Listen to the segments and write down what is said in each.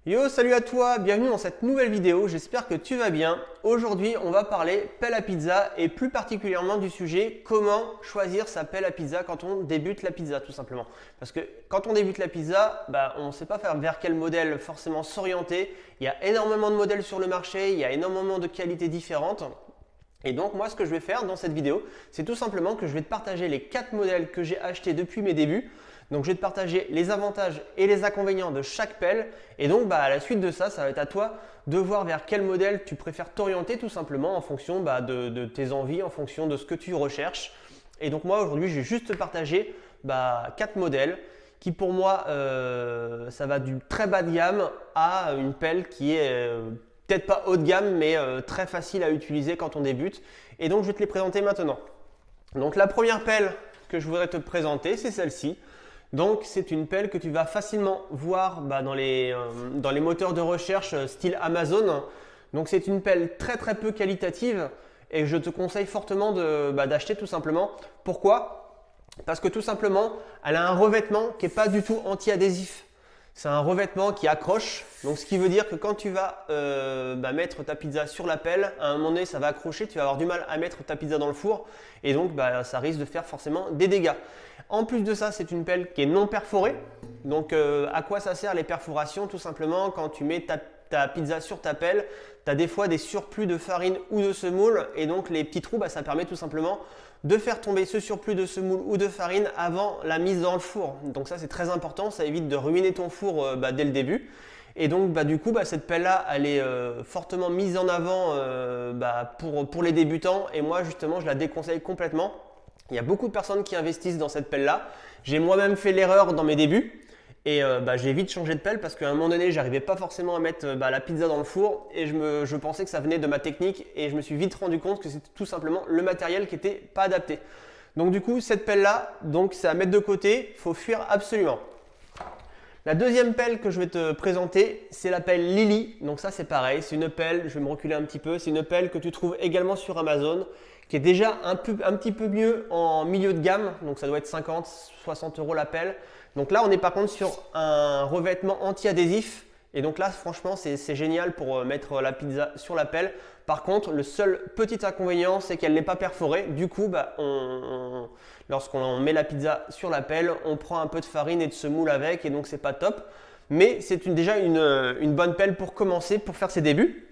Yo, salut à toi, bienvenue dans cette nouvelle vidéo, j'espère que tu vas bien. Aujourd'hui, on va parler pelle à pizza et plus particulièrement du sujet comment choisir sa pelle à pizza quand on débute la pizza tout simplement. Parce que quand on débute la pizza, on ne sait pas vers quel modèle forcément s'orienter. Il y a énormément de modèles sur le marché, il y a énormément de qualités différentes. Et donc moi ce que je vais faire dans cette vidéo, c'est tout simplement que je vais te partager les 4 modèles que j'ai achetés depuis mes débuts. Donc je vais te partager les avantages et les inconvénients de chaque pelle. Et donc à la suite de ça, ça va être à toi de voir vers quel modèle tu préfères t'orienter tout simplement en fonction de tes envies, en fonction de ce que tu recherches. Et donc moi aujourd'hui, je vais juste te partager 4 modèles qui pour moi, ça va du très bas de gamme à une pelle qui est peut-être pas haut de gamme, mais très facile à utiliser quand on débute. Et donc je vais te les présenter maintenant. Donc la première pelle que je voudrais te présenter, c'est celle-ci. Donc c'est une pelle que tu vas facilement voir dans les moteurs de recherche style Amazon. Donc c'est une pelle très très peu qualitative et je te conseille fortement d'acheter tout simplement. Pourquoi? Parce que tout simplement, elle a un revêtement qui n'est pas du tout anti-adhésif. C'est un revêtement qui accroche, donc ce qui veut dire que quand tu vas mettre ta pizza sur la pelle, à un moment donné ça va accrocher, tu vas avoir du mal à mettre ta pizza dans le four et donc ça risque de faire forcément des dégâts. En plus de ça, c'est une pelle qui est non perforée. Donc à quoi ça sert les perforations? Tout simplement quand tu mets ta pizza sur ta pelle, tu as des fois des surplus de farine ou de semoule et donc les petits trous, ça permet tout simplement de faire tomber ce surplus de semoule ou de farine avant la mise dans le four. Donc ça c'est très important, ça évite de ruiner ton four dès le début. Et donc du coup cette pelle là elle est fortement mise en avant pour les débutants et moi justement je la déconseille complètement. Il y a beaucoup de personnes qui investissent dans cette pelle là. J'ai moi-même fait l'erreur dans mes débuts. Et j'ai vite changé de pelle parce qu'à un moment donné, j'arrivais pas forcément à mettre la pizza dans le four et je pensais que ça venait de ma technique et je me suis vite rendu compte que c'était tout simplement le matériel qui était pas adapté. Donc du coup, cette pelle là, donc c'est à mettre de côté, il faut fuir absolument. La deuxième pelle que je vais te présenter, c'est la pelle Lily. Donc ça c'est pareil, c'est une pelle, je vais me reculer un petit peu, c'est une pelle que tu trouves également sur Amazon, qui est déjà un petit peu mieux en milieu de gamme, donc ça doit être 50-60 € la pelle. Donc là on est par contre sur un revêtement anti-adhésif et donc là franchement c'est génial pour mettre la pizza sur la pelle. Par contre le seul petit inconvénient c'est qu'elle n'est pas perforée, du coup lorsqu'on met la pizza sur la pelle on prend un peu de farine et de semoule avec et donc c'est pas top. Mais c'est déjà une bonne pelle pour commencer, pour faire ses débuts.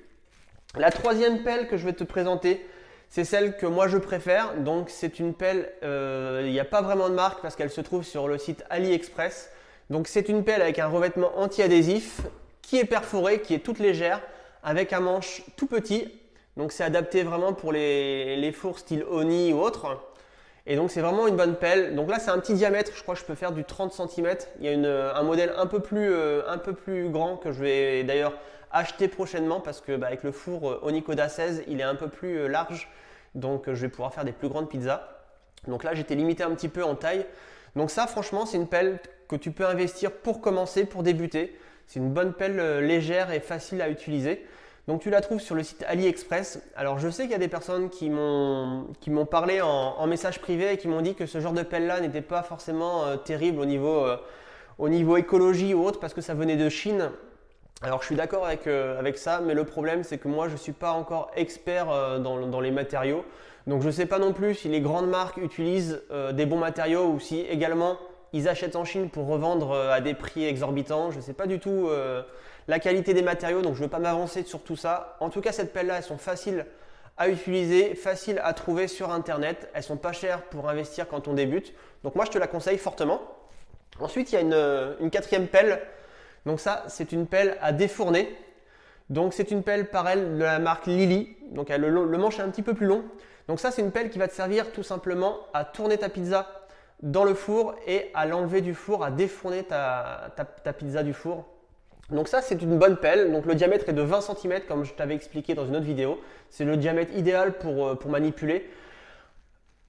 La troisième pelle que je vais te présenter, c'est celle que moi je préfère. Donc c'est une pelle, il n'y a pas vraiment de marque parce qu'elle se trouve sur le site AliExpress. Donc c'est une pelle avec un revêtement anti-adhésif qui est perforée, qui est toute légère, avec un manche tout petit. Donc c'est adapté vraiment pour les fours style Oni ou autre. Et donc c'est vraiment une bonne pelle. Donc là c'est un petit diamètre, je crois que je peux faire du 30 cm. Il y a un modèle un peu plus grand que je vais d'ailleurs acheter prochainement parce que avec le four Onicoda 16 il est un peu plus large. Donc je vais pouvoir faire des plus grandes pizzas. Donc là j'étais limité un petit peu en taille. Donc ça franchement c'est une pelle que tu peux investir pour commencer, pour débuter. C'est une bonne pelle légère et facile à utiliser. Donc tu la trouves sur le site AliExpress. Alors je sais qu'il y a des personnes qui m'ont parlé en message privé et qui m'ont dit que ce genre de pelle là n'était pas forcément terrible au niveau écologie ou autre parce que ça venait de Chine. Alors je suis d'accord avec ça, mais le problème c'est que moi je ne suis pas encore expert dans les matériaux. Donc je ne sais pas non plus si les grandes marques utilisent des bons matériaux ou si également ils achètent en Chine pour revendre à des prix exorbitants. Je ne sais pas du tout la qualité des matériaux, donc je ne veux pas m'avancer sur tout ça. En tout cas cette pelle là, elles sont faciles à utiliser, faciles à trouver sur internet. Elles sont pas chères pour investir quand on débute. Donc moi je te la conseille fortement. Ensuite il y a une quatrième pelle. Donc ça, c'est une pelle à défourner. Donc c'est une pelle pareille de la marque Lily. Donc le manche est un petit peu plus long. Donc ça, c'est une pelle qui va te servir tout simplement à tourner ta pizza dans le four et à l'enlever du four, à défourner ta pizza du four. Donc ça, c'est une bonne pelle. Donc le diamètre est de 20 cm comme je t'avais expliqué dans une autre vidéo. C'est le diamètre idéal pour manipuler.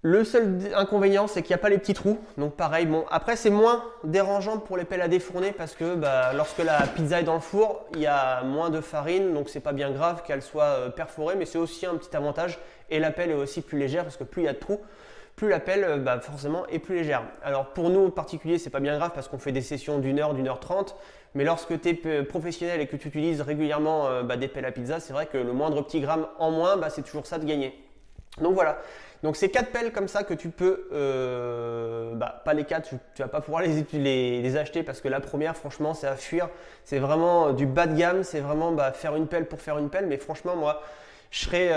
Le seul inconvénient, c'est qu'il n'y a pas les petits trous. Donc pareil, bon, après c'est moins dérangeant pour les pelles à défourner parce que lorsque la pizza est dans le four, il y a moins de farine, donc c'est pas bien grave qu'elle soit perforée, mais c'est aussi un petit avantage. Et la pelle est aussi plus légère parce que plus il y a de trous, plus la pelle bah, forcément est plus légère. Alors pour nous particuliers, c'est pas bien grave parce qu'on fait des sessions d'une heure 30, mais lorsque tu es professionnel et que tu utilises régulièrement bah, des pelles à pizza, c'est vrai que le moindre petit gramme en moins, bah, c'est toujours ça de gagner. Donc voilà, donc c'est 4 pelles comme ça que tu peux, bah, pas les 4, tu vas pas pouvoir les acheter parce que la première franchement c'est à fuir, c'est vraiment du bas de gamme, c'est vraiment bah, faire une pelle pour faire une pelle, mais franchement moi je serais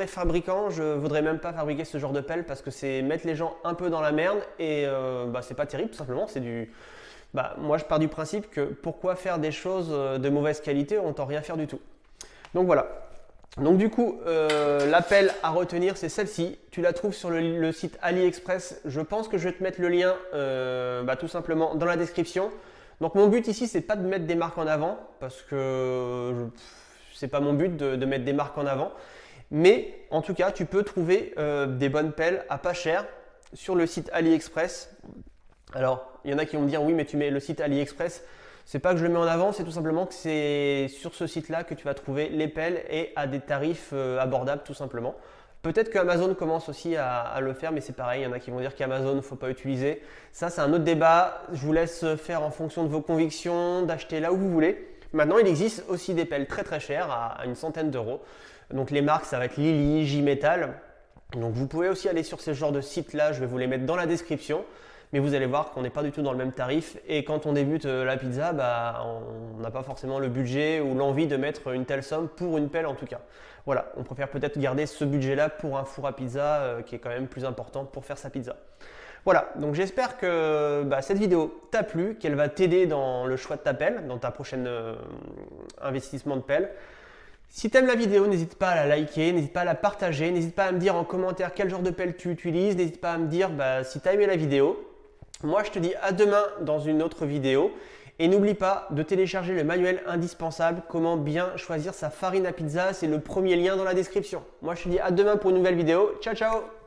fabricant, je voudrais même pas fabriquer ce genre de pelle parce que c'est mettre les gens un peu dans la merde et bah, c'est pas terrible tout simplement, c'est du… Bah, moi je pars du principe que pourquoi faire des choses de mauvaise qualité, on t'en rien faire du tout. Donc voilà. Donc du coup, la pelle à retenir, c'est celle-ci. Tu la trouves sur le site AliExpress. Je pense que je vais te mettre le lien bah, tout simplement dans la description. Donc mon but ici, c'est pas de mettre des marques en avant parce que c'est pas mon but de mettre des marques en avant. Mais en tout cas, tu peux trouver des bonnes pelles à pas cher sur le site AliExpress. Alors, il y en a qui vont me dire oui, mais tu mets le site AliExpress. C'est pas que je le mets en avant, c'est tout simplement que c'est sur ce site-là que tu vas trouver les pelles et à des tarifs abordables tout simplement. Peut-être que Amazon commence aussi à le faire, mais c'est pareil, il y en a qui vont dire qu'Amazon ne faut pas utiliser. Ça, c'est un autre débat. Je vous laisse faire en fonction de vos convictions, d'acheter là où vous voulez. Maintenant, il existe aussi des pelles très très chères, à une centaine d'euros. Donc les marques, ça va être Lily, J-Metal. Donc vous pouvez aussi aller sur ce genre de site-là, je vais vous les mettre dans la description. Mais vous allez voir qu'on n'est pas du tout dans le même tarif et quand on débute la pizza, bah, on n'a pas forcément le budget ou l'envie de mettre une telle somme pour une pelle en tout cas. Voilà, on préfère peut-être garder ce budget-là pour un four à pizza qui est quand même plus important pour faire sa pizza. Voilà, donc j'espère que bah, cette vidéo t'a plu, qu'elle va t'aider dans le choix de ta pelle, dans ta prochaine investissement de pelle. Si tu aimes la vidéo, n'hésite pas à la liker, n'hésite pas à la partager, n'hésite pas à me dire en commentaire quel genre de pelle tu utilises, n'hésite pas à me dire bah, si tu as aimé la vidéo. Moi, je te dis à demain dans une autre vidéo. Et n'oublie pas de télécharger le manuel indispensable, comment bien choisir sa farine à pizza. C'est le premier lien dans la description. Moi, je te dis à demain pour une nouvelle vidéo. Ciao, ciao!